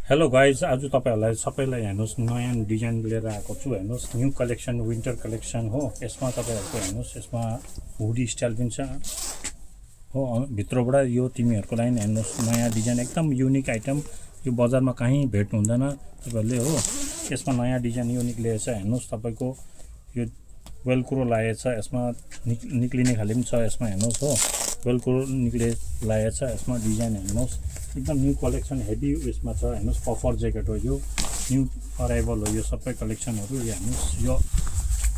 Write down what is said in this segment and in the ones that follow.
Hello guys, आज तपाईँहरूलाई सबैलाई हेर्नुहोस् नयाँ डिजाइन लिएर आएको छु। हेर्नुहोस् न्यू कलेक्सन, विन्टर कलेक्सन हो। यसमा तपाईँहरूको हेर्नुहोस्, यसमा हुडी स्टाइल पनि छ हो। भित्रबाट यो तिमीहरूको लागि हेर्नुहोस् नयाँ डिजाइन, एकदम युनिक आइटम। यो बजारमा कहीँ भेट्नु हुँदैन तपाईँहरूले हो। यसमा नयाँ डिजाइन युनिक लिएछ। हेर्नुहोस् तपाईँको यो वेलक्रो लागेछ, यसमा निक्लिने खाले पनि छ यसमा। हेर्नुहोस् हो, वेलक्रो लागेछ यसमा। डिजाइन हेर्नुहोस्, एकदम न्यू कलेक्सन, हेभी उयसमा छ। हेर्नुहोस् पफर ज्याकेट हो, यो न्यू अराइभल हो। यो सबै कलेक्सनहरू हेर्नुहोस्, यो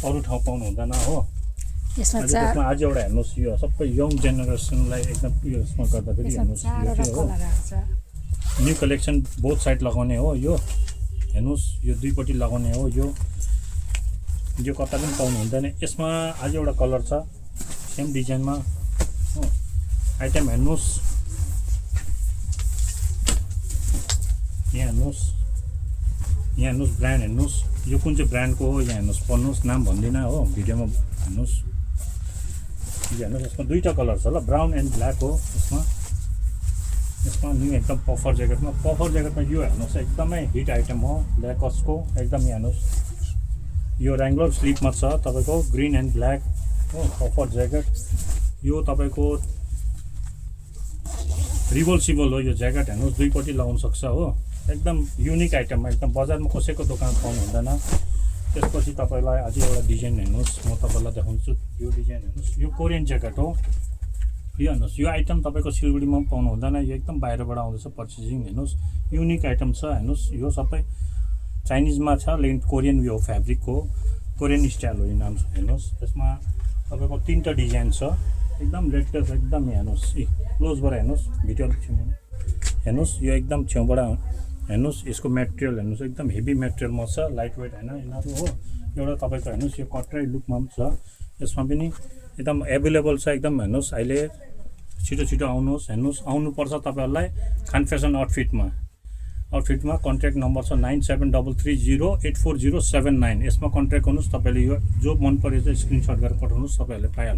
अरू ठाउँ पाउनु हुँदैन हो। यसमा आज एउटा हेर्नुहोस्, यो सबै यङ जेनेरेसनलाई एकदम यसमा गर्दाखेरि हेर्नुहोस् यो चाहिँ हो न्यू कलेक्सन। बोथ साइड लगाउने हो यो। हेर्नुहोस् यो दुईपट्टि लगाउने हो। यो कता पनि पाउनु हुँदैन। यसमा आज एउटा कलर छ सेम डिजाइनमा हो। आइटम हेर्नुहोस्, यहाँ हेर्नुहोस् ब्रान्ड हेर्नुहोस्, यो कुन चाहिँ ब्रान्डको हो यहाँ हेर्नुहोस्, पढ्नुहोस्, नाम भन्दिनँ हो, भिडियोमा हेर्नुहोस्। यो हेर्नुहोस्, यसमा दुईवटा कलर छ ल, ब्राउन एन्ड ब्ल्याक हो। यसमा न्यू एकदम पफर ज्याकेटमा यो हेर्नुहोस्, एकदमै हिट आइटम हो ल्याकसको। एकदम हेर्नुहोस्, यो ऱ्याङ्गलर स्लिपमा छ तपाईँको, ग्रिन एन्ड ब्ल्याक हो पफर ज्याकेट। यो तपाईँको रिभर्सिबल हो यो ज्याकेट। हेर्नुहोस् दुईपट्टि लगाउन सक्छ हो। एकदम युनिक आइटम, एकदम बजारमा कसैको दोकान पाउनु हुँदैन। त्यसपछि तपाईँलाई अझै एउटा डिजाइन हेर्नुहोस्, म तपाईँलाई देखाउँछु। यो डिजाइन हेर्नुहोस्, यो कोरियन ज्याकेट हो। यो हेर्नुहोस्, यो आइटम तपाईँको सिलगढीमा पनि पाउनु हुँदैन, यो एकदम बाहिरबाट आउँदैछ पर्चेसिङ। हेर्नुहोस् युनिक आइटम छ। हेर्नुहोस् यो सबै चाइनिजमा छ, लेकिन कोरियन यो फेब्रिक हो, कोरियन स्टाइल हो यो नाम। हेर्नुहोस् यसमा तपाईँको तीनवटा डिजाइन छ, एकदम लेटेस्ट। एकदम हेर्नुहोस्, क्लोजबाट हेर्नुहोस्, भिडियो छेउमा हेर्नुहोस्। यो एकदम छेउबाट हेर्नुहोस्, यसको मेटेरियल हेर्नुहोस्, एकदम हेभी मेटेरियलमा छ, लाइट वेट होइन यिनीहरू हो। एउटा तपाईँको हेर्नुहोस्, यो कटराई लुकमा पनि छ। यसमा पनि एकदम एभाइलेबल छ एकदम। हेर्नुहोस् अहिले छिटो आउनुहोस्। हेर्नुहोस् आउनुपर्छ तपाईँहरूलाई खान फेसन आउटफिटमा। कन्ट्याक्ट नम्बर छ 9733084079। यसमा कन्ट्याक्ट गर्नुहोस्। तपाईँले यो जो मन पऱ्यो चाहिँ स्क्रिनसट गरेर पठाउनुहोस्, तपाईँहरूले पाइहाल्नु।